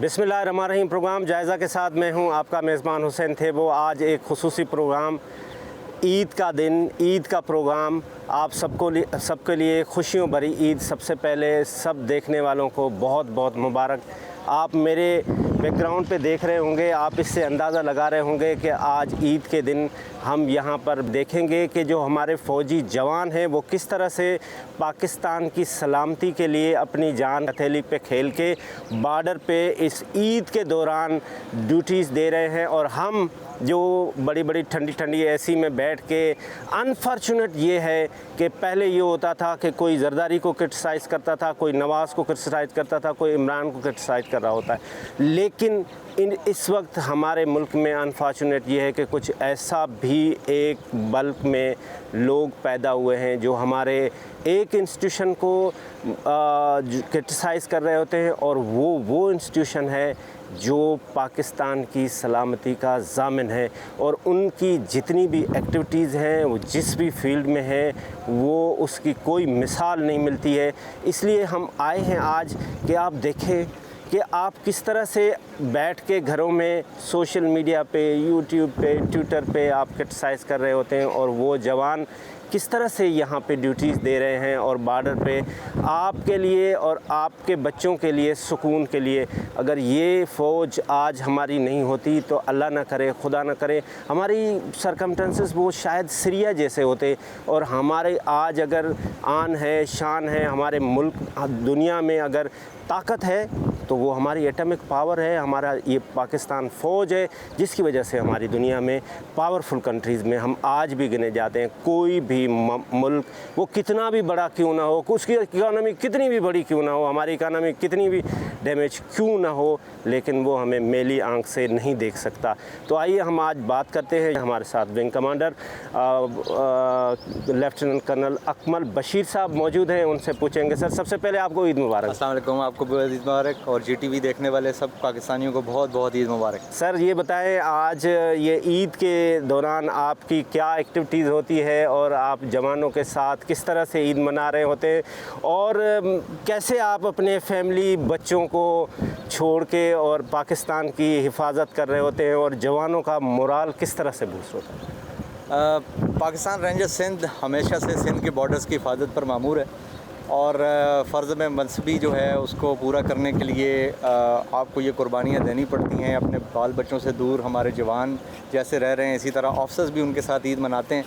बिस्मिल्लाहिर्रहमानिर्रहीम। प्रोग्राम जायज़ा के साथ मैं हूं आपका मेज़बान हुसैन थेबो। आज एक खुसूसी प्रोग्राम, ईद का दिन, ईद का प्रोग्राम, आप सबके लिए खुशियों भरी ईद। सबसे पहले सब देखने वालों को बहुत बहुत मुबारक। आप मेरे बैकग्राउंड पे देख रहे होंगे, आप इससे अंदाज़ा लगा रहे होंगे कि आज ईद के दिन हम यहाँ पर देखेंगे कि जो हमारे फ़ौजी जवान हैं वो किस तरह से पाकिस्तान की सलामती के लिए अपनी जान हथेली पे खेल के बॉर्डर पे इस ईद के दौरान ड्यूटीज़ दे रहे हैं। और हम जो बड़ी बड़ी ठंडी ठंडी एसी में बैठ के, अनफॉर्चुनेट ये है कि पहले ये होता था कि कोई जरदारी को क्रिटिसाइज़ करता था, कोई नवाज़ को क्रिटिसाइज़ करता था, कोई इमरान को क्रिटिसाइज़ कर रहा होता है। लेकिन इस वक्त हमारे मुल्क में अनफॉर्चुनेट ये है कि कुछ ऐसा भी एक बल्क में लोग पैदा हुए हैं जो हमारे एक इंस्टीट्यूशन को क्रिटिसाइज़ कर रहे होते हैं, और वो इंस्टीट्यूशन है जो पाकिस्तान की सलामती का ज़ामिन है। और उनकी जितनी भी एक्टिविटीज़ हैं, वो जिस भी फील्ड में है, वो उसकी कोई मिसाल नहीं मिलती है। इसलिए हम आए हैं आज कि आप देखें कि आप किस तरह से बैठ के घरों में सोशल मीडिया पे, यूट्यूब पे, ट्विटर पे आप क्रिटिसाइज़ कर रहे होते हैं, और वो जवान किस तरह से यहाँ पे ड्यूटीज़ दे रहे हैं और बॉर्डर पे आपके लिए और आपके बच्चों के लिए, सुकून के लिए। अगर ये फ़ौज आज हमारी नहीं होती तो अल्लाह ना करे, खुदा ना करे, हमारी सरकमस्टेंसेस वो शायद सीरिया जैसे होते। और हमारे आज अगर आन है, शान है, हमारे मुल्क दुनिया में अगर ताकत है तो वो हमारी एटॉमिक पावर है, हमारा ये पाकिस्तान फ़ौज है, जिसकी वजह से हमारी दुनिया में पावरफुल कंट्रीज़ में हम आज भी गिने जाते हैं। कोई भी मुल्क वो कितना भी बड़ा क्यों ना हो, उसकी इकानमी कितनी भी बड़ी क्यों ना हो, हमारी इकानमी कितनी भी डैमेज क्यों ना हो, लेकिन वो हमें मेली आंख से नहीं देख सकता। तो आइए हम आज बात करते हैं। हमारे साथ wing commander lieutenant colonel Akmal Bashir साहब मौजूद हैं, उनसे पूछेंगे। सर, सबसे पहले आपको ईद मुबारक। अस्सलाम वालेकुम, आपको बहुत ईद मुबारक, और जीटीवी देखने वाले सब पाकिस्तानियों को बहुत बहुत ईद मुबारक। सर, ये बताएं, आज ये ईद के दौरान आपकी क्या एक्टिविटीज़ होती है और आप जवानों के साथ किस तरह से ईद मना रहे होते हैं, और कैसे आप अपने फैमिली, बच्चों को छोड़ के और पाकिस्तान की हिफाजत कर रहे होते हैं, और जवानों का मोराल किस तरह से बूस्ट होता है? पाकिस्तान रेंजर्स सिंध हमेशा से सिंध के बॉर्डर्स की हिफाजत पर मामूर है, और फ़र्ज़ में मनसबी जो है उसको पूरा करने के लिए आपको ये कुर्बानियाँ देनी पड़ती हैं। अपने बाल बच्चों से दूर हमारे जवान जैसे रह रहे हैं, इसी तरह ऑफिसर्स भी उनके साथ ईद मनाते हैं।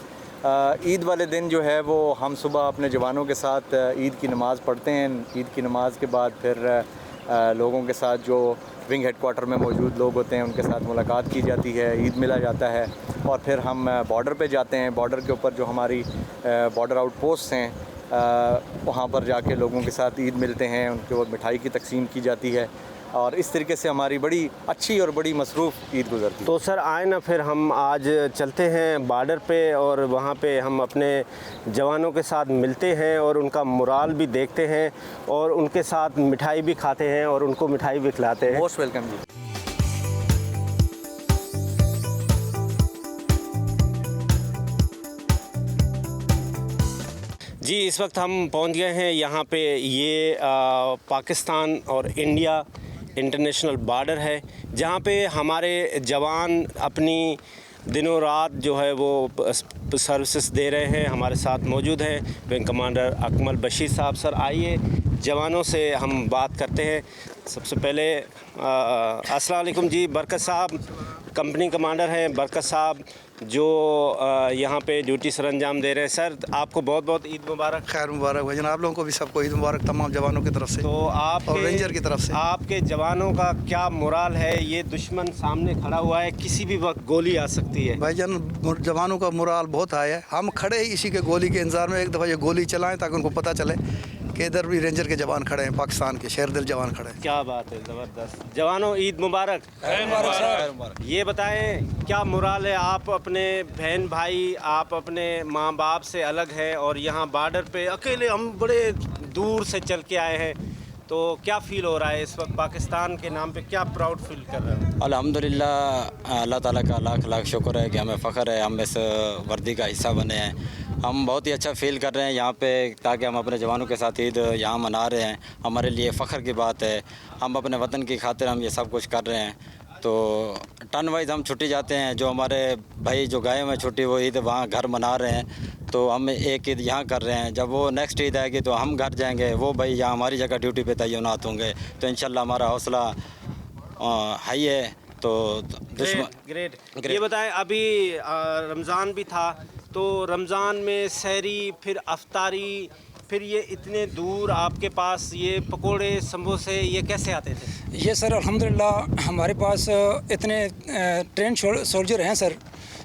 ईद वाले दिन जो है वो हम सुबह अपने जवानों के साथ ईद की नमाज़ पढ़ते हैं। ईद की नमाज़ के बाद फिर लोगों के साथ जो विंग हेडक्वार्टर में मौजूद लोग होते हैं उनके साथ मुलाकात की जाती है, ईद मिला जाता है, और फिर हम बॉर्डर पे जाते हैं। बॉर्डर के ऊपर जो हमारी बॉर्डर आउटपोस्ट हैं, वहाँ पर जाके लोगों के साथ ईद मिलते हैं, उनके वो मिठाई की तकसीम की जाती है, और इस तरीके से हमारी बड़ी अच्छी और बड़ी मसरूफ़ ईद गुजरती है। तो सर, आए ना, फिर हम आज चलते हैं बॉर्डर पे, और वहाँ पे हम अपने जवानों के साथ मिलते हैं और उनका मोराल भी देखते हैं, और उनके साथ मिठाई भी खाते हैं और उनको मिठाई भी खिलाते हैं। मोस्ट वेलकम जी। जी, इस वक्त हम पहुंच गए हैं यहाँ पे। ये पाकिस्तान और इंडिया इंटरनेशनल बॉर्डर है, जहाँ पे हमारे जवान अपनी दिनों रात जो है वो सर्विसेज दे रहे हैं। हमारे साथ मौजूद हैं विंग कमांडर अकमल बशीर साहब। सर, आइए जवानों से हम बात करते हैं। सबसे पहले अस्सलाम वालेकुम जी। बरकत साहब कंपनी कमांडर हैं, बरकत साहब जो यहाँ पे ड्यूटी सर अंजाम दे रहे हैं। सर, आपको बहुत बहुत ईद मुबारक। खैर मुबारक भाईजान, आप लोगों को भी सबको ईद मुबारक, तमाम जवानों की तरफ से तो आप और रेंजर की तरफ से। आपके जवानों का क्या मोराल है? ये दुश्मन सामने खड़ा हुआ है, किसी भी वक्त गोली आ सकती है। भाईजान, जवानों का मोराल बहुत हाई है। हम खड़े ही इसी के गोली के इंतजार में, एक दफ़ा ये गोली चलाएं ताकि उनको पता चले कि इधर भी रेंजर के जवान खड़े हैं, पाकिस्तान के शेर दिल जवान खड़े हैं। क्या बात है, ज़बरदस्त। जवानों, ईद मुबारक। ये बताएं, क्या मोराल है? आप अपने बहन भाई, आप अपने माँ बाप से अलग हैं, और यहाँ बॉर्डर पे अकेले हम बड़े दूर से चल के आए हैं, तो क्या फ़ील हो रहा है इस वक्त? पाकिस्तान के नाम पे क्या प्राउड फील कर रहे हैं? अल्हम्दुलिल्लाह, अल्लाह ताला का लाख लाख शुक्र है कि हमें फ़ख्र है, हम इस वर्दी का हिस्सा बने हैं। हम बहुत ही अच्छा फील कर रहे हैं यहाँ पे, ताकि हम अपने जवानों के साथ ईद यहाँ मना रहे हैं। हमारे लिए फ़ख्र की बात है, हम अपने वतन की खातिर हम ये सब कुछ कर रहे हैं। तो टर्न वाइज हम छुट्टी जाते हैं, जो हमारे भाई जो गए हुए छुट्टी वो ईद वहाँ घर मना रहे हैं, तो हम एक ईद यहाँ कर रहे हैं। जब वो नेक्स्ट ईद आएगी तो हम घर जाएंगे, वो भाई यहाँ हमारी जगह ड्यूटी पे तैनात होंगे। तो इंशाल्लाह हमारा हौसला हाई है। तो ग्रेट। ये बताएं, अभी रमज़ान भी था, तो रमज़ान में सहरी, फिर अफ्तारी, फिर ये इतने दूर आपके पास ये पकोड़े समोसे ये कैसे आते थे? ये सर अल्हम्दुलिल्लाह हमारे पास इतने ट्रेन सोल्जर हैं सर,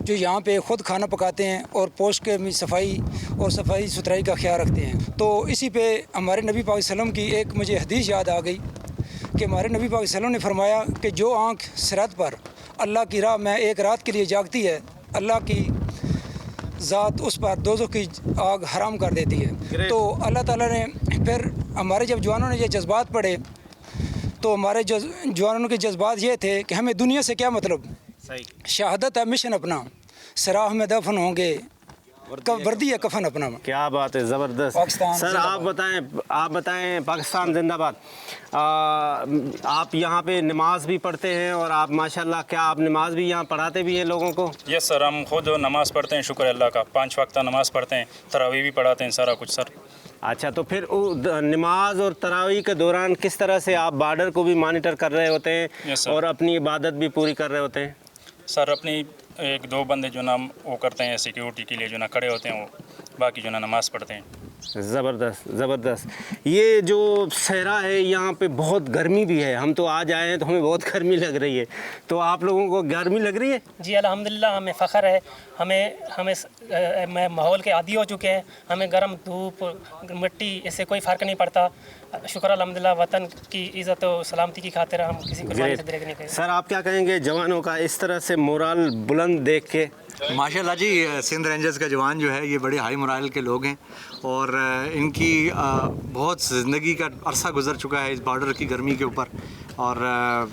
जो यहाँ पे ख़ुद खाना पकाते हैं और पोस्ट के सफाई सुथराई का ख्याल रखते हैं। तो इसी पे हमारे नबी पाक सल्लल्लाहु अलैहि वसल्लम की एक मुझे हदीस याद आ गई कि हमारे नबी पाक सल्लल्लाहु अलैहि वसल्लम ने फरमाया कि जो आँख सिरात पर अल्लाह की राह में एक रात के लिए जागती है, अल्लाह की ज़ात उस पर दोज़ख की आग हराम कर देती है। तो अल्लाह ताला ने फिर हमारे जब जवानों ने ये जज्बात पढ़े, तो हमारे जवानों के जज्बात ये थे कि हमें दुनिया से क्या मतलब, शहादत है मिशन अपना, सराह में दफन होंगे, वर्दी है कफन अपना। क्या बात है, ज़बरदस्त। पाकिस्तान सर आप बताएं पाकिस्तान जिंदाबाद। आप यहाँ पे नमाज भी पढ़ते हैं और आप माशाल्लाह, क्या आप नमाज भी यहाँ पढ़ाते भी हैं लोगों को? यस सर, हम खुद नमाज़ पढ़ते हैं, शुक्र अल्लाह का। 5 वक्त नमाज़ पढ़ते हैं, तरावी भी पढ़ाते हैं, सारा कुछ सर। अच्छा, तो फिर नमाज और तरावी के दौरान किस तरह से आप बॉर्डर को भी मॉनिटर कर रहे होते हैं? Yes sir. और अपनी इबादत भी पूरी कर रहे होते हैं? सर अपनी 1-2 बंदे जो ना वो करते हैं सिक्योरिटी के लिए, जो ना खड़े होते हैं, वो बाकी जो ना नमाज़ पढ़ते हैं। ज़बरदस्त ज़बरदस्त। ये जो सहरा है यहाँ पे बहुत गर्मी भी है, हम तो आज आए हैं तो हमें बहुत गर्मी लग रही है, तो आप लोगों को गर्मी लग रही है? जी अल्हम्दुलिल्लाह, हमें फ़ख्र है। हमें माहौल के आदी हो चुके हैं, हमें गर्म धूप मिट्टी इससे कोई फ़र्क नहीं पड़ता। शुक्र अल्हम्दुलिल्लाह, वतन की इज़्ज़त और सलामती की खातिर हम किसी कुर्बानी से दरेक नहीं करेंगे। सर आप क्या कहेंगे जवानों का इस तरह से मोराल बुलंद देख के? माशाल्लाह जी, सिंध रेंजर्स का जवान जो है ये बड़े हाई मोराल के लोग हैं और इनकी बहुत ज़िंदगी का अरसा गुजर चुका है इस बॉर्डर की गर्मी के ऊपर और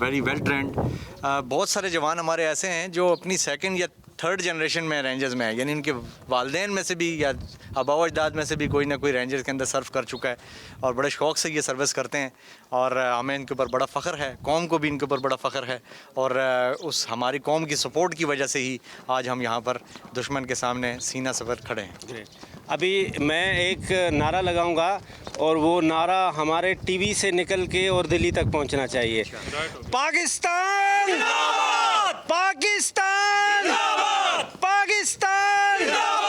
वेरी वेल ट्रेंड। बहुत सारे जवान हमारे ऐसे हैं जो अपनी सेकंड या थर्ड जनरेशन में रेंजर्स में है, यानी उनके वालदेन में से भी या आबा अजदाद में से भी कोई ना कोई रेंजर्स के अंदर सर्व कर चुका है और बड़े शौक़ से ये सर्विस करते हैं और हमें इनके ऊपर बड़ा फ़ख्र है, कौम को भी इनके ऊपर बड़ा फ़ख्र है और उस हमारी कौम की सपोर्ट की वजह से ही आज हम यहाँ पर दुश्मन के सामने सीना सवर खड़े हैं। अभी मैं एक नारा लगाऊंगा और वो नारा हमारे टीवी से निकल के और दिल्ली तक पहुंचना चाहिए। पाकिस्तान जिंदाबाद! पाकिस्तान जिंदाबाद! पाकिस्तान जिंदाबाद!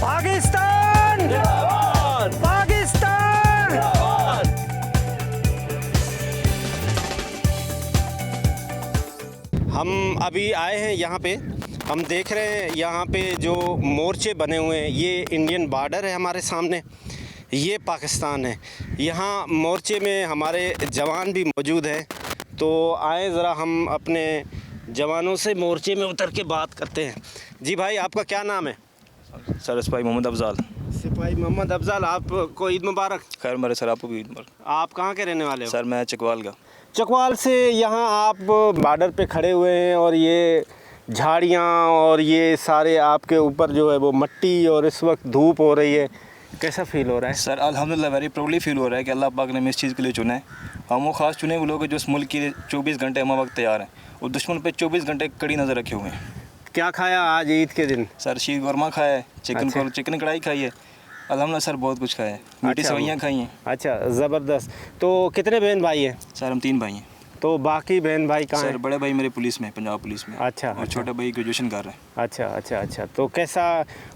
पाकिस्तान जिंदाबाद! पाकिस्तान जिंदाबाद! हम अभी आए हैं यहाँ पे, हम देख रहे हैं यहाँ पे जो मोर्चे बने हुए हैं, ये इंडियन बॉर्डर है हमारे सामने, ये पाकिस्तान है। यहाँ मोर्चे में हमारे जवान भी मौजूद हैं, तो आए ज़रा हम अपने जवानों से मोर्चे में उतर के बात करते हैं। जी भाई, आपका क्या नाम है? सर सिपाही मोहम्मद अफजाल। सिपाही मोहम्मद अफजाल, आपको ईद मुबारक। खैर मेरे सर, आपको भी ईद मुबारक। आप कहाँ के रहने वाले हो? सर मैं चकवाल का। चकवाल से यहाँ आप बॉर्डर पे खड़े हुए हैं और ये झाड़ियाँ और ये सारे आपके ऊपर जो है वो मिट्टी और इस वक्त धूप हो रही है, कैसा फील हो रहा है? सर अल्हम्दुलिल्लाह वेरी प्राउडली फील हो रहा है कि अल्लाह पाक ने हमें इस चीज़ के लिए चुना है। हम वो ख़ास चुने हुए लोग हैं जो इस मुल्क के 24 घंटे हम वक्त तैयार हैं और दुश्मन पे 24 घंटे कड़ी नज़र रखे हुए हैं। क्या खाया आज ईद के दिन? सर शीर कौरमा खाया है, अच्छा। चिकन कढ़ाई खाई है, अल्हम्दुलिल्लाह सर बहुत कुछ खाया है, मीठी अच्छा। सवैयाँ खाई हैं। अच्छा, ज़बरदस्त। तो कितने बहन भाई हैं? सर हम 3 भाई हैं। तो बाकी बहन भाई कहाँ सर हैं? बड़े भाई मेरे पुलिस में, पंजाब पुलिस में। अच्छा, और अच्छा। छोटे भाई ग्रेजुएशन कर रहे हैं। अच्छा अच्छा अच्छा, तो कैसा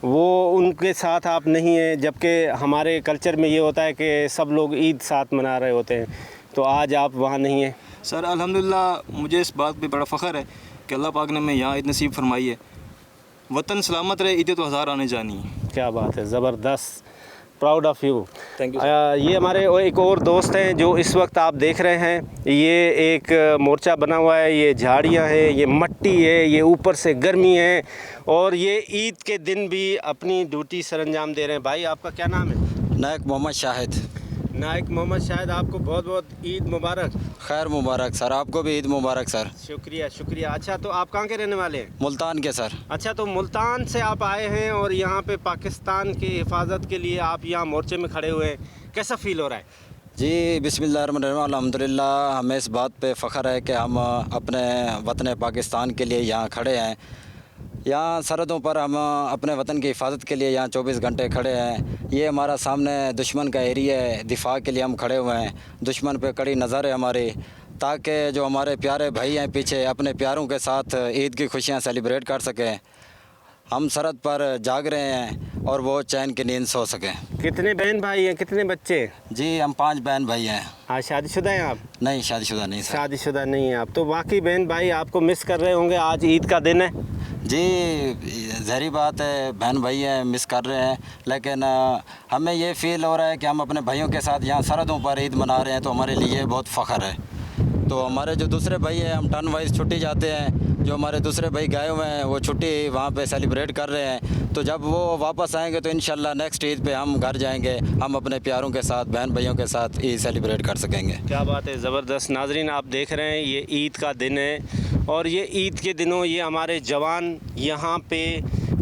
वो उनके साथ आप नहीं हैं, जबकि हमारे कल्चर में ये होता है कि सब लोग ईद साथ मना रहे होते हैं, तो आज आप वहाँ नहीं हैं? सर अल्हम्दुलिल्लाह मुझे इस बात पे बड़ा फ़ख्र है कि अल्लाह पाक ने मैं यहाँ ईद नसीब फरमाई है। वतन सलामत रहे, ईदें तो हज़ार आने जानी है। क्या बात है, ज़बरदस्त, proud of you. Thank you. ये हमारे एक और दोस्त हैं जो इस वक्त आप देख रहे हैं, ये एक मोर्चा बना हुआ है, ये झाड़ियाँ हैं, ये मट्टी है, ये ऊपर से गर्मी है, और ये ईद के दिन भी अपनी ड्यूटी सरंजाम दे रहे हैं। भाई आपका क्या नाम है? नायक मोहम्मद शाहिद। नायक मोहम्मद शाहिद, आपको बहुत बहुत ईद मुबारक। खैर मुबारक सर, आपको भी ईद मुबारक सर। शुक्रिया शुक्रिया। अच्छा, तो आप कहाँ के रहने वाले हैं? मुल्तान के सर। अच्छा, तो मुल्तान से आप आए हैं और यहाँ पे पाकिस्तान की हिफाजत के लिए आप यहाँ मोर्चे में खड़े हुए हैं, कैसा फ़ील हो रहा है? जी बिस्मिल्लाहिर्रहमानिर्रहीम, अल्हम्दुलिल्लाह हमें इस बात पे फ़ख्र है कि हम अपने वतन पाकिस्तान के लिए यहाँ खड़े हैं। यहाँ सरहदों पर हम अपने वतन की हिफाजत के लिए यहाँ 24 घंटे खड़े हैं। ये हमारा सामने दुश्मन का एरिया है, दिफा के लिए हम खड़े हुए हैं। दुश्मन पे कड़ी नज़र है हमारी, ताकि जो हमारे प्यारे भाई हैं पीछे अपने प्यारों के साथ ईद की खुशियाँ सेलिब्रेट कर सकें। हम सरहद पर जाग रहे हैं और वो चैन की नींद सो सकें। कितने बहन भाई हैं, कितने बच्चे? जी हम 5 बहन भाई हैं। हाँ, शादीशुदा हैं आप? नहीं शादीशुदा नहीं सर। शादीशुदा नहीं हैं आप, तो बाकी बहन भाई आपको मिस कर रहे होंगे, आज ईद का दिन है। जी ज़ाहिर बात है, बहन भाई हैं, मिस कर रहे हैं, लेकिन हमें ये फ़ील हो रहा है कि हम अपने भाइयों के साथ यहाँ सरहदों पर ईद मना रहे हैं, तो हमारे लिए बहुत फ़ख्र है। तो हमारे जो दूसरे भाई हैं, हम टर्न वाइज छुट्टी जाते हैं, जो हमारे दूसरे भाई गए हुए हैं वो छुट्टी वहाँ पे सेलिब्रेट कर रहे हैं। तो जब वो वापस आएंगे तो इंशाल्लाह नेक्स्ट ईद पे हम घर जाएंगे, हम अपने प्यारों के साथ, बहन भाइयों के साथ ईद सेलिब्रेट कर सकेंगे। क्या बात है, ज़बरदस्त। नाजरीन आप देख रहे हैं, ये ईद का दिन है, और ये ईद के दिनों ये हमारे जवान यहाँ पे,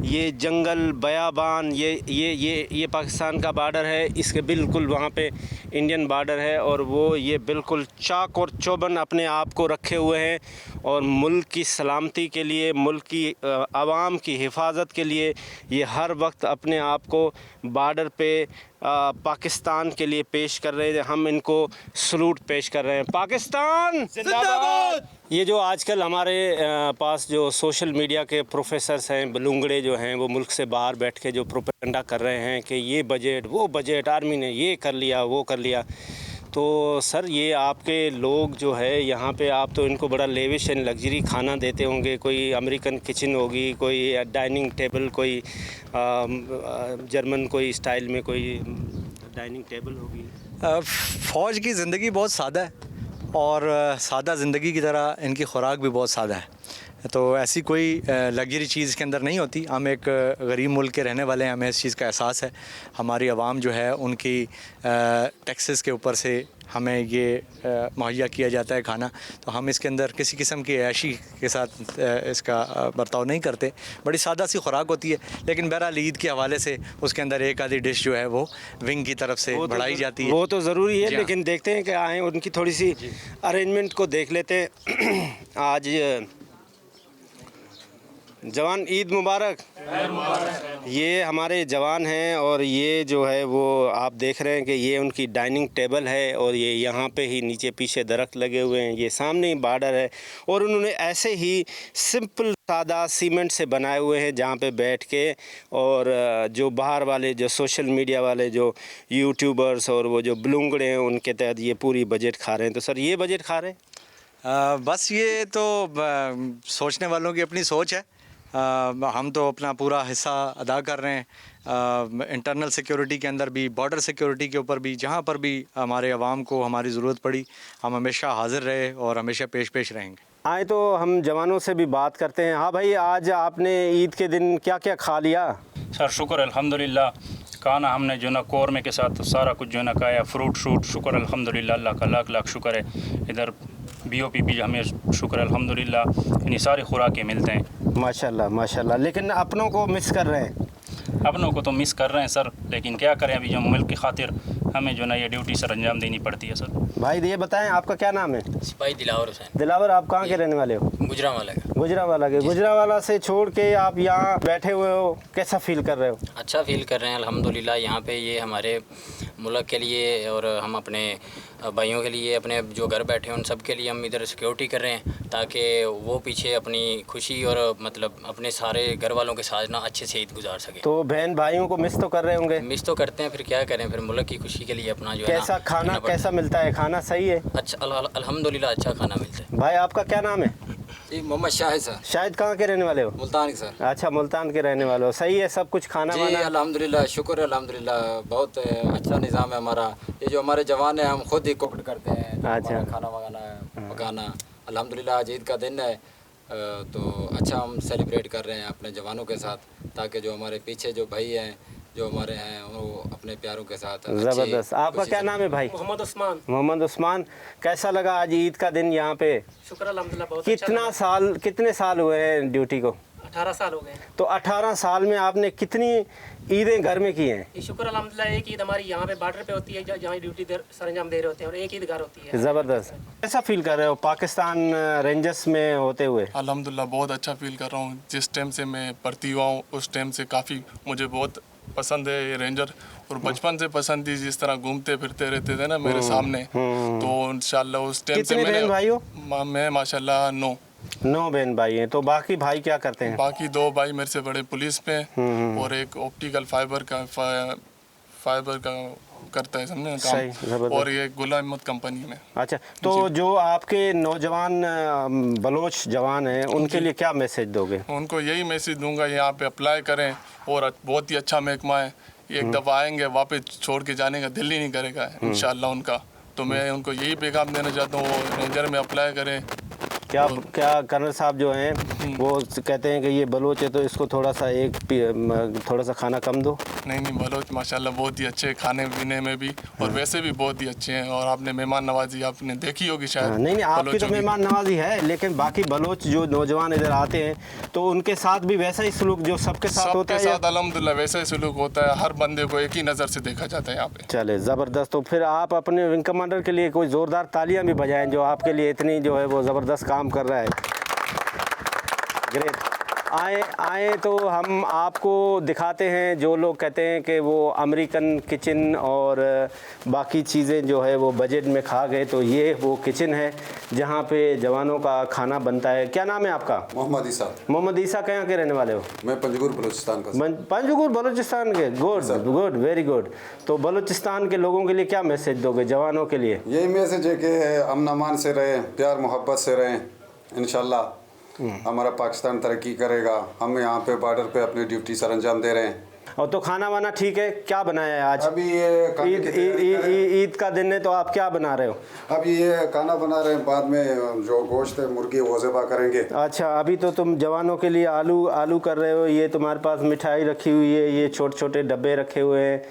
ये जंगल बयाबान, ये पाकिस्तान का बॉर्डर है, इसके बिल्कुल वहाँ पे इंडियन बॉर्डर है, और वो ये बिल्कुल चाक और चौबंद अपने आप को रखे हुए हैं, और मुल्क की सलामती के लिए, मुल्क की आवाम की हिफाजत के लिए ये हर वक्त अपने आप को बॉर्डर पे पाकिस्तान के लिए पेश कर रहे हैं। हम इनको सलूट पेश कर रहे हैं। पाकिस्तान जिंदाबाद। ये जो आजकल हमारे पास जो सोशल मीडिया के प्रोफेसर्स हैं, बलूंगड़े जो हैं, वो मुल्क से बाहर बैठ के जो प्रोपेगेंडा कर रहे हैं कि ये बजट, वो बजट, आर्मी ने ये कर लिया, वो कर लिया, तो सर ये आपके लोग जो है यहाँ पे, आप तो इनको बड़ा लेविश एंड लग्जरी खाना देते होंगे, कोई अमेरिकन किचन होगी, कोई डाइनिंग टेबल, कोई जर्मन कोई स्टाइल में कोई डाइनिंग टेबल होगी। फ़ौज की ज़िंदगी बहुत सादा है, और सादा ज़िंदगी की तरह इनकी खुराक भी बहुत सादा है, तो ऐसी कोई लग्जरी चीज़ इसके अंदर नहीं होती। हम एक गरीब मुल्क के रहने वाले हैं, हमें इस चीज़ का एहसास है। हमारी आवाम जो है उनकी टैक्सेस के ऊपर से हमें ये मुहैया किया जाता है खाना, तो हम इसके अंदर किसी किस्म की ऐशी के साथ इसका बर्ताव नहीं करते। बड़ी सादा सी खुराक होती है, लेकिन बहरहाल ईद के हवाले से उसके अंदर एक आधी डिश जो है वो विंग की तरफ से बढ़ाई जाती है। वो तो ज़रूरी है, जी लेकिन देखते हैं कि आए उनकी थोड़ी सी अरेंजमेंट को देख लेते हैं। आज जवान ईद मुबारक। ये हमारे जवान हैं, और ये जो है वो आप देख रहे हैं कि ये उनकी डाइनिंग टेबल है, और ये यहाँ पे ही नीचे पीछे दरख्त लगे हुए हैं, ये सामने ही बॉर्डर है, और उन्होंने ऐसे ही सिंपल सादा सीमेंट से बनाए हुए हैं जहाँ पे बैठ के, और जो बाहर वाले जो सोशल मीडिया वाले जो यूट्यूबर्स और वो जो बलूंगड़े हैं उनके तहत ये पूरी बजट खा रहे हैं। तो सर ये बजट खा रहे हैं? बस ये तो सोचने वालों की अपनी सोच है। हम तो अपना पूरा हिस्सा अदा कर रहे हैं, इंटरनल सिक्योरिटी के अंदर भी, बॉर्डर सिक्योरिटी के ऊपर भी, जहाँ पर भी हमारे अवाम को हमारी ज़रूरत पड़ी हम हमेशा हाज़िर रहे और हमेशा पेश रहेंगे। आए तो हम जवानों से भी बात करते हैं। हाँ भाई, आज आपने ईद के दिन क्या क्या खा लिया? सर शुक्र अल्हम्दुलिल्लाह, खाना हमने जो ना कौरमे के साथ सारा कुछ जो ना खाया, फ्रूट शूट, शुक्र अल्हम्दुलिल्लाह, अल्लाह का लाख लाख शुक्र है। इधर BOP भी हमें शुक्र अल्हम्दुलिल्लाह, इन्हीं सारी खुराकें मिलते हैं माशाल्लाह माशाल्लाह। लेकिन अपनों को मिस कर रहे हैं? अपनों को तो मिस कर रहे हैं सर, लेकिन क्या करें, अभी जो मुल्क की खातिर हमें जो ना ये ड्यूटी सर अंजाम देनी पड़ती है। सर भाई ये बताएं आपका क्या नाम है? सिपाही दिलावर हुसैन। दिलावर, आप कहाँ के रहने वाले हो? गुजरांवाला के। गुजरांवाला के। गुजरांवाला से छोड़ के आप यहाँ बैठे हुए हो, कैसा फील कर रहे हो? अच्छा फील कर रहे हैं अल्हम्दुलिल्लाह। यहाँ पे ये हमारे मुल्क के लिए और हम अपने भाइयों के लिए, अपने जो घर बैठे हैं उन सब के लिए हम इधर सिक्योरिटी कर रहे हैं, ताकि वो पीछे अपनी खुशी और मतलब अपने सारे घर वालों के साथ ना अच्छे से ईद गुजार सके। तो बहन भाइयों को मिस तो कर रहे होंगे? मिस तो करते हैं, फिर क्या करें, फिर मुल्क की खुशी के लिए अपना जो है कैसा खाना कैसा मिलता है? खाना सही है? अच्छा, अल्हम्दुलिल्लाह अच्छा खाना मिलता है। भाई आपका क्या नाम है? जी मोहम्मद शाहिद सर। शायद कहाँ के रहने वाले हो? मुल्तान की सर। अच्छा, मुल्तान के रहने वाले हो। सही है सब कुछ खाना जी वाना? अल्हम्दुलिल्लाह, शुक्र है अल्हम्दुलिल्लाह, बहुत अच्छा निज़ाम है हमारा। ये जो हमारे जवान हैं हम खुद ही कुक करते हैं, अच्छा। हमारा खाना वगाना पकाना। अल्हम्दुलिल्लाह आज ईद का दिन है, तो अच्छा हम सेलिब्रेट कर रहे हैं अपने जवानों के साथ, ताकि जो हमारे पीछे जो भाई हैं जो हमारे हैं वो अपने प्यारों के साथ। ज़बरदस्त। आपका क्या नाम है भाई? मोहम्मद उस्मान। मोहम्मद उस्मान। कैसा लगा आज ईद का दिन यहाँ पे? शुक्र अल्हम्दुलिल्लाह बहुत अच्छा कितने साल हुए हैं ड्यूटी को? 18 साल हो गए। तो 18 साल में आपने कितनी ईदें घर में की हैं? ये शुक्र अल्हम्दुलिल्लाह, एक ईद हमारी यहाँ पे बॉर्डर पे होती है जहाँ ड्यूटी सरंजाम दे रहे होते हैं, और एक ईद घर होती है। ज़बरदस्त। कैसा फील कर रहे हो पाकिस्तान रेंजर्स में होते हुए? अल्हम्दुलिल्लाह बहुत अच्छा फील कर रहा हूँ। जिस टाइम से मैं भर्ती हुआ हूँ उस टाइम से काफ़ी मुझे बहुत पसंद है ये रेंजर, और बचपन से पसंद थी। जिस तरह घूमते फिरते रहते थे ना मेरे सामने, तो इंशाल्लाह उस टाइम से कितने बहन भाई हो? मैं माशाल्लाह 9 बहन भाई हैं। तो बाकी भाई क्या करते हैं? बाकी 2 भाई मेरे से बड़े पुलिस पे, और एक ऑप्टिकल फाइबर का करता है समझे काम, और ये गुल अहमद कंपनी में। अच्छा, तो जो आपके नौजवान बलोच जवान हैं उनके लिए क्या मैसेज दोगे? उनको यही मैसेज दूंगा, यहाँ पे अप्लाई करें, और बहुत ही अच्छा महकमा है। एक दफ़ा आएंगे वापस छोड़ के जाने का दिल ही नहीं करेगा इंशाल्लाह उनका। तो मैं उनको यही पैगाम देना चाहता हूँ, वो रेंजर में अप्लाई करें। क्या कर्नल साहब जो हैं वो कहते हैं कि ये बलोच है तो इसको थोड़ा सा खाना कम दो? नहीं, बलोच माशाल्लाह बहुत ही अच्छे खाने पीने में भी, और वैसे भी बहुत ही अच्छे हैं। और आपने मेहमान नवाजी आपने देखी होगी शायद। नहीं, आपकी तो मेहमान नवाजी है, लेकिन बाकी बलोच जो नौजवान इधर आते हैं तो उनके साथ भी वैसा ही सलूक जो सबके साथ होता है? सबके साथ अल्हम्दुलिल्लाह वैसा ही सलूक होता है। हर बंदे को एक ही नज़र से देखा जाता है यहाँ पे। चले, ज़बरदस्त। तो फिर आप अपने विंग कमांडर के लिए कोई ज़ोरदार तालियां भी बजाएं जो आपके लिए इतनी जो है वो ज़बरदस्त काम कर रहा है। ग्रेट। आए तो हम आपको दिखाते हैं। जो लोग कहते हैं कि वो अमेरिकन किचन और बाकी चीज़ें जो है वो बजट में खा गए, तो ये वो किचन है जहाँ पे जवानों का खाना बनता है। क्या नाम है आपका? मोहम्मद ईसा। मोहम्मद ईसा, कहाँ के रहने वाले हो? मैं पंजगुर बलूचिस्तान का। पंजगुर बलूचिस्तान के? Good, very good. तो बलूचिस्तान के लोगों के लिए क्या मैसेज दोगे, जवानों के लिए? यही मैसेज है कि अमन अमान से रहें, प्यार मोहब्बत से रहें। इंशाल्लाह हमारा पाकिस्तान तरक्की करेगा। हम यहाँ पे बॉर्डर पे अपनी ड्यूटी सर अंजाम दे रहे हैं। और तो खाना वाना ठीक है? क्या बनाया है आज? अभी ये ईद का दिन है तो आप क्या बना रहे हो? अभी ये खाना बना रहे हैं, बाद में जो गोश्त है मुर्गी वो ज़िबा करेंगे। अच्छा, अभी तो तुम जवानों के लिए आलू कर रहे हो। ये तुम्हारे पास मिठाई रखी हुई है, ये छोटे छोटे डब्बे रखे हुए हैं,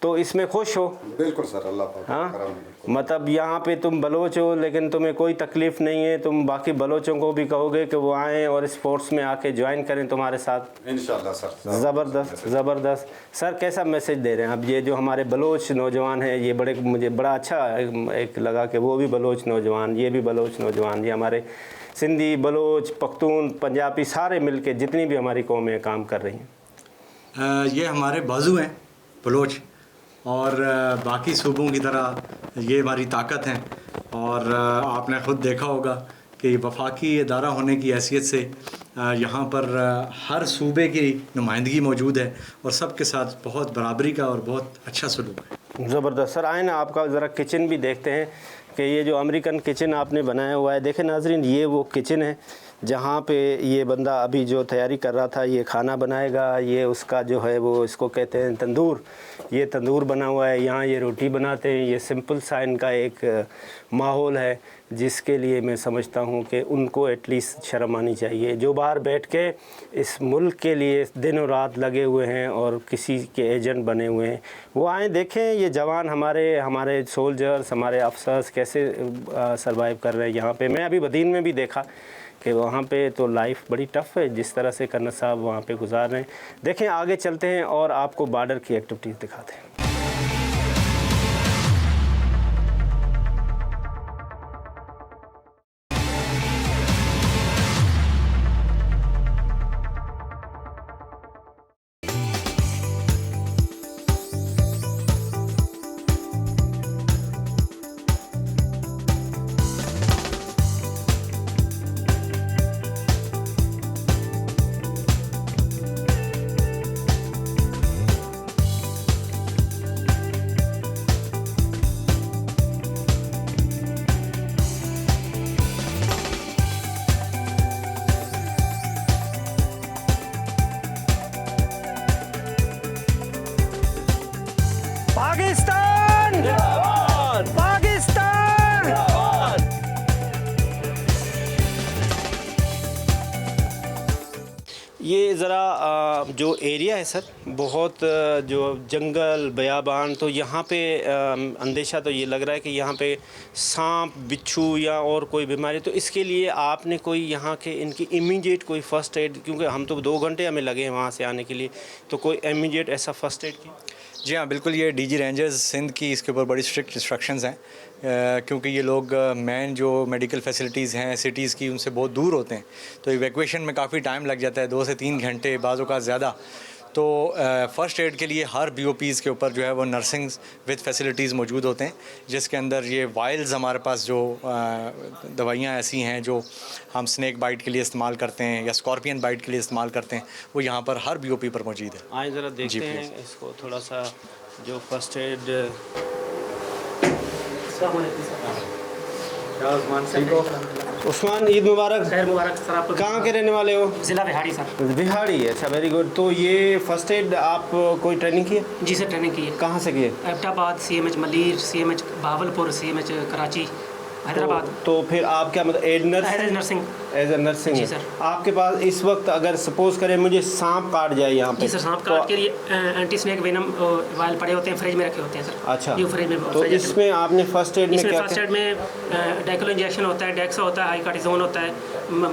तो इसमें खुश हो? बिल्कुल सर, अल्लाह पाक। हाँ, मतलब यहाँ पे तुम बलोच हो लेकिन तुम्हें कोई तकलीफ़ नहीं है। तुम बाकी बलोचों को भी कहोगे कि वो आएँ और स्पोर्ट्स में आके ज्वाइन करें तुम्हारे साथ? इंशाल्लाह सर। ज़बरदस्त। सर कैसा मैसेज दे रहे हैं अब ये जो हमारे बलोच नौजवान हैं? ये मुझे बड़ा अच्छा एक लगा कि वो भी बलोच नौजवान, ये भी बलोच नौजवान, ये हमारे सिंधी, बलोच, पख्तून, पंजाबी सारे मिल के जितनी भी हमारी कौमें काम कर रही हैं। ये हमारे बाजू हैं बलोच, और बाकी सूबों की तरह ये हमारी ताकत हैं। और आपने ख़ुद देखा होगा कि वफाकी इदारा होने की हैसियत से यहाँ पर हर सूबे की नुमाइंदगी मौजूद है, और सबके साथ बहुत बराबरी का और बहुत अच्छा सलूक है। ज़बरदस्त। सर आए ना, आपका ज़रा किचन भी देखते हैं कि ये जो अमेरिकन किचन आपने बनाया हुआ है। देखें नाजरीन, ये वो किचन है जहाँ पे ये बंदा अभी जो तैयारी कर रहा था, ये खाना बनाएगा। ये उसका जो है वो इसको कहते हैं तंदूर। ये तंदूर बना हुआ है, यहाँ ये रोटी बनाते हैं। ये सिंपल सा इनका एक माहौल है जिसके लिए मैं समझता हूँ कि उनको एटलीस्ट शर्म आनी चाहिए। जो बाहर बैठ के इस मुल्क के लिए दिन और रात लगे हुए हैं और किसी के एजेंट बने हुए हैं, वो आएँ देखें ये जवान हमारे सोल्जर्स, हमारे अफसर्स कैसे सर्वाइव कर रहे हैं यहाँ पे। मैं अभी बदीन में भी देखा कि वहाँ पे तो लाइफ बड़ी टफ़ है जिस तरह से कर्नल साहब वहाँ पे गुजार रहे हैं। देखें, आगे चलते हैं और आपको बॉर्डर की एक्टिविटीज़ दिखाते हैं। ज़रा जो एरिया है सर, बहुत जो जंगल बयाबान, तो यहाँ पे अंदेशा तो ये लग रहा है कि यहाँ पे सांप बिच्छू या और कोई बीमारी, तो इसके लिए आपने कोई यहाँ के इनकी इमीडिएट कोई फ़र्स्ट एड, क्योंकि हम तो 2 घंटे हमें लगे हैं वहाँ से आने के लिए, तो कोई इमीडिएट ऐसा फ़र्स्ट एड की? जी हाँ, बिल्कुल। ये डीजी रेंजर्स सिंध की इसके ऊपर बड़ी स्ट्रिक्ट इंस्ट्रक्शंस हैं, क्योंकि ये लोग मेन जो मेडिकल फैसिलिटीज़ हैं सिटीज़ की उनसे बहुत दूर होते हैं, तो इवैक्यूएशन में काफ़ी टाइम लग जाता है, 2 से 3 घंटे, बाज़ों का ज़्यादा। तो फ़र्स्ट एड के लिए हर BOPs के ऊपर जो है वो नर्सिंग विद फैसिलिटीज़ मौजूद होते हैं, जिसके अंदर ये वाइल्स हमारे पास जो दवाइयाँ ऐसी हैं जो हम स्नैक बाइट के लिए इस्तेमाल करते हैं या स्कॉर्पियन बाइट के लिए इस्तेमाल करते हैं, वो यहाँ पर हर BOP पर मौजूद है। आइए ज़रा देखते हैं इसको थोड़ा सा, जो फर्स्ट एड। उस्मान, ईद मुबारक। खैर मुबारक सर। आप कहाँ के रहने वाले हो? ज़िला बिहाड़ी सर। बिहाड़ी, अच्छा, वेरी गुड। तो ये फर्स्ट एड आप कोई ट्रेनिंग की है? जी सर, ट्रेनिंग की है। कहाँ से की है? Abbottabad, CMH Malir, CMH Bahawalpur, CMH Karachi, Hyderabad. तो फिर आप क्या मतलब as nursing? As a nursing जी है। सर। आपके पास इस वक्त अगर सपोज करें मुझे सांप काट जाए यहाँ पे? जी सर, सांप काट के लिए एंटी स्नेक वेनम वायल पड़े होते हैं, फ्रिज में रखे होते हैं सर। अच्छा, ये फ्रिज में। तो इसमें आपने फर्स्ट एड में क्या? फर्स्ट एड में डाइक्लो इंजेक्शन होता है, डेक्सा होता है, हाइकार्टिजोन होता है।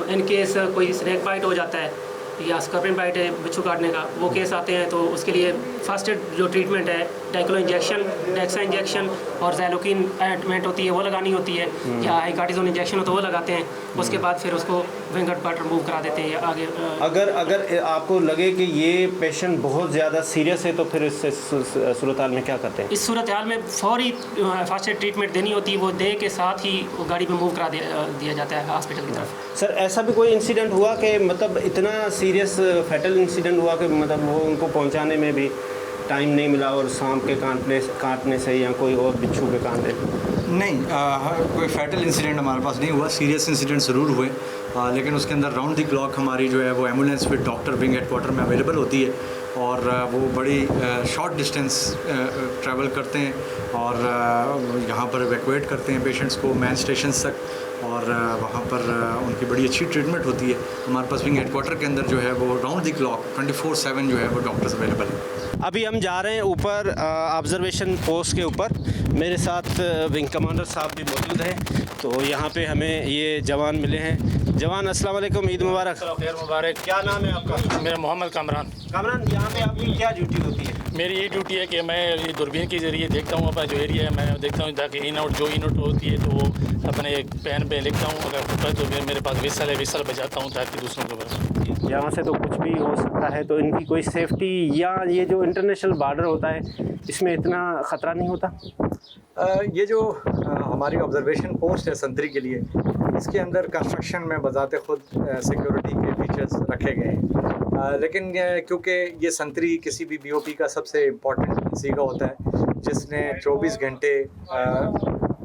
इन केस कोई स्नेक बाइट हो जाता है या स्कॉर्पियन बाइट है बिच्छू काटने का, वो केस आते हैं, तो उसके लिए फर्स्ट एड जो ट्रीटमेंट है, डाइक्लो इंजेक्शन, डेक्सा इंजेक्शन और ज़ैलोकिन ऑइंटमेंट होती है वो लगानी होती है, या हाइकार्टिजोन इंजेक्शन हो तो वो लगाते हैं। उसके बाद फिर उसको विंगट पार्ट रिमूव करा देते हैं या आगे। अगर आपको लगे कि ये पेशेंट बहुत ज़्यादा सीरियस है तो फिर इस सूरत हाल में क्या करते हैं? इस सूरत हाल में फौरी फर्स्ट एड ट्रीटमेंट देनी होती है, वो दे के साथ ही वो गाड़ी में मूव करा दिया जाता है हॉस्पिटल की तरफ। सर, ऐसा भी कोई इंसिडेंट हुआ कि मतलब इतना सीरियस फैटल इंसिडेंट हुआ कि मतलब वो उनको पहुंचाने में भी टाइम नहीं मिला और सांप के काटने से या कोई और बिच्छू के काटने? नहीं, कोई फैटल इंसिडेंट हमारे पास नहीं हुआ। सीरियस इंसिडेंट ज़रूर हुए, लेकिन उसके अंदर राउंड द क्लॉक हमारी जो है वो ambulance with doctor wing headquarter में अवेलेबल होती है, और वो बड़ी शॉर्ट डिस्टेंस ट्रैवल करते हैं और यहाँ पर इवैक्यूएट करते हैं पेशेंट्स को मैन स्टेशन तक, और वहाँ पर उनकी बड़ी अच्छी ट्रीटमेंट होती है। हमारे पास विंग हेडक्वार्टर के अंदर जो है वो राउंड द क्लॉक 24/7 जो है वो डॉक्टर्स अवेलेबल है। अभी हम जा रहे हैं ऊपर ऑब्जर्वेशन पोस्ट के ऊपर, मेरे साथ विंग कमांडर साहब भी मौजूद हैं। तो यहाँ पे हमें ये जवान मिले हैं। जवान, अस्सलाम वालेकुम, ईद मुबारक। खैर मुबारक। क्या नाम है आपका? मेरा मोहम्मद कामरान। कामरान, यहाँ पे आपकी क्या ड्यूटी होती है? मेरी ये ड्यूटी है कि मैं ये दूरबीन के ज़रिए देखता हूँ अपना जो एरिया है, मैं देखता हूँ ताकि इन आउट होती है तो वो अपने पेन पे लिखता हूँ। अगर तो मेरे पास विसल बजाता हूँ ताकि दूसरों को। यहाँ से तो कुछ भी हो सकता है, तो इनकी कोई सेफ्टी या ये जो इंटरनेशनल बॉर्डर होता है इसमें इतना ख़तरा नहीं होता? ये जो हमारी ऑब्जर्वेशन पोस्ट है संतरी के लिए, इसके अंदर कंस्ट्रक्शन में बजाते खुद सिक्योरिटी के फीचर्स रखे गए हैं, लेकिन क्योंकि ये संतरी किसी भी BOP का सबसे इम्पोर्टेंट सीगा होता है जिसने 24 घंटे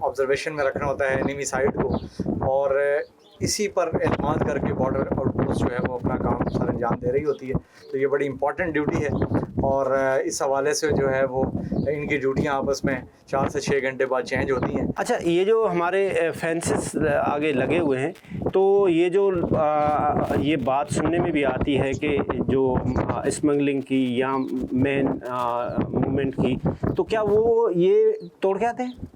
ऑब्जर्वेशन में रखना होता है एनिमी साइड को, और इसी पर एतमाद करके बॉर्डर आउटपोस्ट जो है वो अपना काम सर अंजाम दे रही होती है, तो ये बड़ी इंपॉर्टेंट ड्यूटी है। और इस हवाले से जो है वो इनकी ड्यूटियाँ आपस में 4 से 6 घंटे बाद चेंज होती हैं। अच्छा, ये जो हमारे फेंसेस आगे लगे हुए हैं, तो ये जो ये बात सुनने में भी आती है कि जो स्मगलिंग की या मेन मूवमेंट की, तो क्या वो ये तोड़ के आते हैं?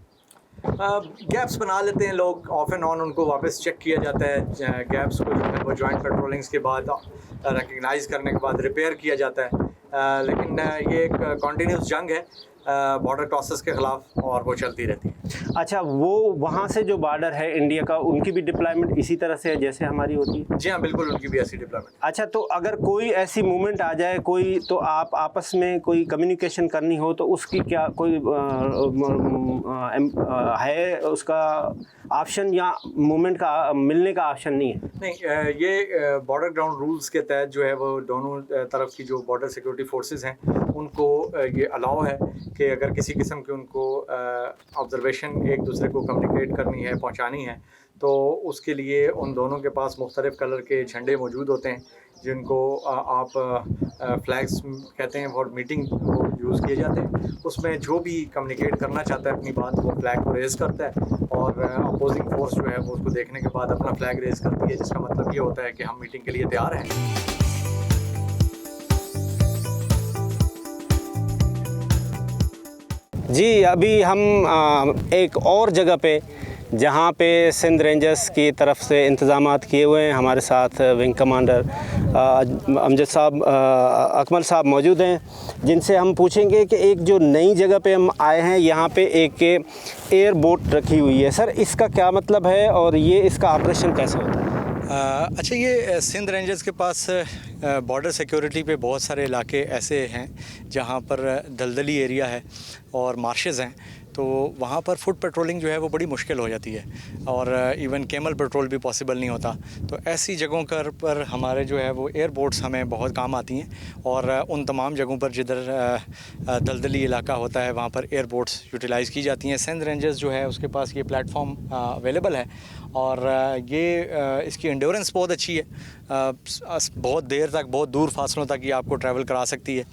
गैप्स बना लेते हैं लोग, ऑफ एंड ऑन उनको वापस चेक किया जाता है। गैप्स को जो है वो जॉइंट पेट्रोलिंग्स के बाद रिकग्नाइज़ करने के बाद रिपेयर किया जाता है, लेकिन ये एक कॉन्टीन्यूस जंग है बॉर्डर क्रॉसेस के ख़िलाफ़, और वो चलती रहती है। अच्छा, वो वहाँ से जो बॉर्डर है इंडिया का, उनकी भी डिप्लॉयमेंट इसी तरह से है जैसे हमारी होती है? जी हाँ, बिल्कुल, उनकी भी ऐसी डिप्लॉयमेंट। अच्छा, तो अगर कोई ऐसी मूवमेंट आ जाए कोई, तो आप आपस में कोई कम्युनिकेशन करनी हो तो उसकी क्या कोई है उसका ऑप्शन, या मूवमेंट का मिलने का ऑप्शन नहीं है? नहीं, ये बॉर्डर ग्राउंड रूल्स के तहत जो है वो दोनों तरफ की जो बॉर्डर सिक्योरिटी फोर्सेस हैं उनको ये अलाउ है कि अगर किसी किस्म की उनको ऑब्जर्वेशन एक दूसरे को कम्युनिकेट करनी है, पहुंचानी है, तो उसके लिए उन दोनों के पास मुख्तलिफ़ कलर के झंडे मौजूद होते हैं जिनको आप फ्लैग्स कहते हैं, और मीटिंग को यूज़ किए जाते हैं। उसमें जो भी कम्युनिकेट करना चाहता है अपनी बात, वो फ्लैग को रेज़ करता है, और अपोजिंग फोर्स जो है वो उसको देखने के बाद अपना फ्लैग रेज़ करती है, जिसका मतलब ये होता है कि हम मीटिंग के लिए तैयार हैं। जी, अभी हम एक और जगह पे जहाँ पे सिंध रेंजर्स की तरफ से इंतज़ामात किए हुए हैं, हमारे साथ विंग कमांडर अमजद साहब, अकमल साहब मौजूद हैं, जिनसे हम पूछेंगे कि एक जो नई जगह पे हम आए हैं, यहाँ पे एक एयर बोट रखी हुई है। सर, इसका क्या मतलब है और ये इसका ऑपरेशन कैसे होता है? अच्छा, ये सिंध रेंजर्स के पास बॉर्डर सिक्योरिटी पे बहुत सारे इलाके ऐसे हैं जहाँ पर दलदली एरिया है और मार्शेज़ हैं, तो वहाँ पर फुट पेट्रोलिंग जो है वो बड़ी मुश्किल हो जाती है और इवन कैमल पेट्रोल भी पॉसिबल नहीं होता। तो ऐसी जगहों पर हमारे जो है वो एयर बोट्स हमें बहुत काम आती हैं और उन तमाम जगहों पर जिधर दलदली इलाका होता है वहाँ पर एयर बोट्स यूटिलाइज़ की जाती हैं। सिंध रेंजर्स जो है उसके पास ये प्लेटफॉर्म अवेलेबल है और ये इसकी एंड्योरेंस बहुत अच्छी है, बहुत देर तक, बहुत दूर फासलों तक ये आपको ट्रैवल करा सकती है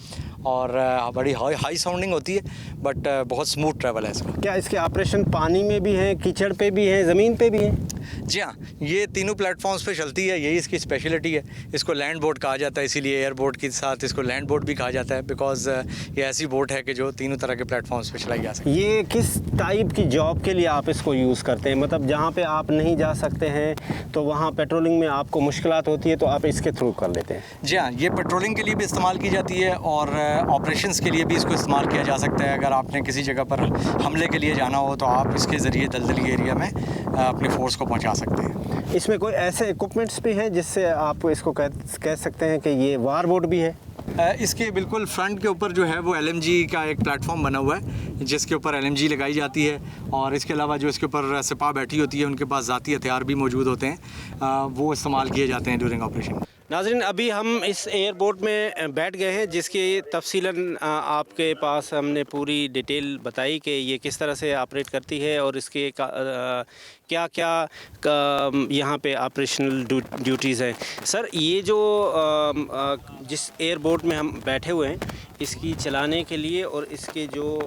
और बड़ी हाई साउंडिंग होती है, बट बहुत स्मूथ ट्रैवल है इसका। क्या इसके ऑपरेशन पानी में भी हैं, कीचड़ पे भी हैं, ज़मीन पे भी हैं? जी हाँ, ये तीनों प्लेटफॉर्म्स पे चलती है, यही इसकी स्पेशलिटी है। इसको लैंड बोट कहा जाता है, इसीलिए एयर बोट के साथ इसको लैंड बोट भी कहा जाता है, बिकॉज़ ये ऐसी बोट है कि जो तीनों तरह के प्लेटफॉर्म्स पे चलाई जा सकती है। ये किस टाइप की जॉब के लिए आप इसको यूज़ करते हैं? मतलब जहाँ पे आप नहीं जा सकते हैं तो वहाँ पेट्रोलिंग में आपको मुश्किलात होती है तो आप इसके थ्रू कर लेते हैं? जी हाँ, ये पेट्रोलिंग के लिए भी इस्तेमाल की जाती है और ऑपरेशंस के लिए भी इसको इस्तेमाल किया जा सकता है। अगर आपने किसी जगह पर हमले के लिए जाना हो तो आप इसके ज़रिए दलदली एरिया में अपनी फ़ोर्स को पहुंचा सकते हैं। इसमें कोई ऐसे इक्विपमेंट्स भी हैं जिससे आप इसको कह सकते हैं कि ये वार बोट भी है? इसके बिल्कुल फ्रंट के ऊपर जो है वो LMG का एक प्लेटफॉर्म बना हुआ है जिसके ऊपर LMG लगाई जाती है और इसके अलावा जो इसके ऊपर सिपाह बैठी होती है उनके पास ज़ाती हथियार भी मौजूद होते हैं, वो इस्तेमाल किए जाते हैं ड्यूरिंग ऑपरेशन। नाज़रीन, अभी हम इस एयरपोर्ट में बैठ गए हैं जिसकी तफसीलन आपके पास हमने पूरी डिटेल बताई कि ये किस तरह से ऑपरेट करती है और इसके क्या क्या यहाँ पे ऑपरेशनल ड्यूटीज़ हैं। सर, ये जो जिस एयरपोर्ट में हम बैठे हुए हैं इसकी चलाने के लिए और इसके जो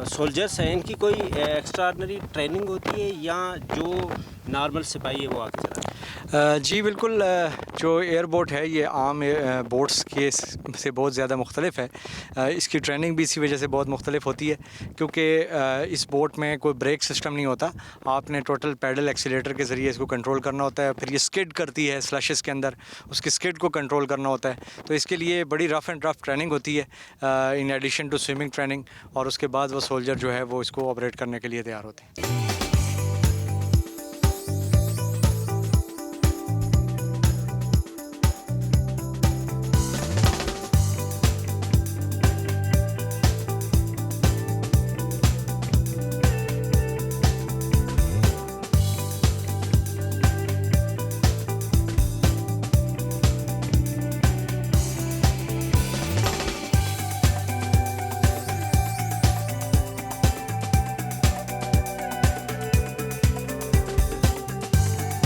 सोल्जर्स हैं इनकी कोई एक्स्ट्राऑर्डिनरी ट्रेनिंग होती है या जो नॉर्मल सिपाही है वो आके चलाते हैं? जी बिल्कुल, जो एयर बोट है ये आम बोट्स के से बहुत ज़्यादा मुख्तलिफ है। इसकी ट्रेनिंग भी इसी वजह से बहुत मुख्तलिफ होती है क्योंकि इस बोट में कोई ब्रेक सिस्टम नहीं होता। आपने टोटल पैडल एक्सीलेटर के ज़रिए इसको कंट्रोल करना होता है, फिर ये स्किड करती है स्लशेस के अंदर, उसकी स्किड को कंट्रोल करना होता है। तो इसके लिए बड़ी रफ़ एंड रफ़ ट्रेनिंग होती है in addition to swimming training, और उसके बाद वो सोल्जर जो है वो इसको ऑपरेट करने के लिए तैयार होते हैं।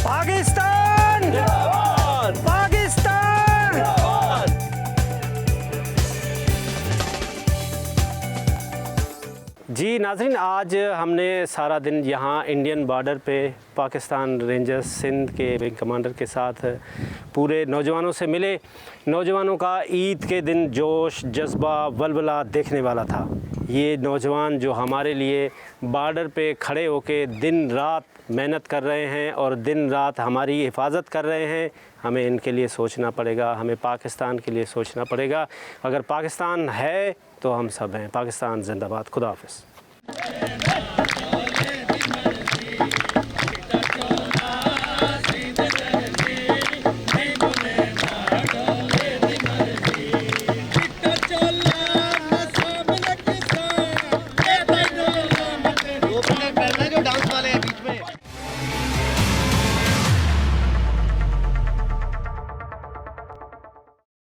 पाकिस्तान जिंदाबाद! पाकिस्तान जिंदाबाद! जी नाज़रीन, आज हमने सारा दिन यहाँ इंडियन बॉर्डर पे पाकिस्तान रेंजर्स सिंध के विंग कमांडर के साथ पूरे नौजवानों से मिले। नौजवानों का ईद के दिन जोश, जज्बा, वलवला देखने वाला था। ये नौजवान जो हमारे लिए बॉर्डर पे खड़े होके दिन रात मेहनत कर रहे हैं और दिन रात हमारी हिफाजत कर रहे हैं, हमें इनके लिए सोचना पड़ेगा, हमें पाकिस्तान के लिए सोचना पड़ेगा। अगर पाकिस्तान है तो हम सब हैं। पाकिस्तान जिंदाबाद। खुदा हाफ़िज़।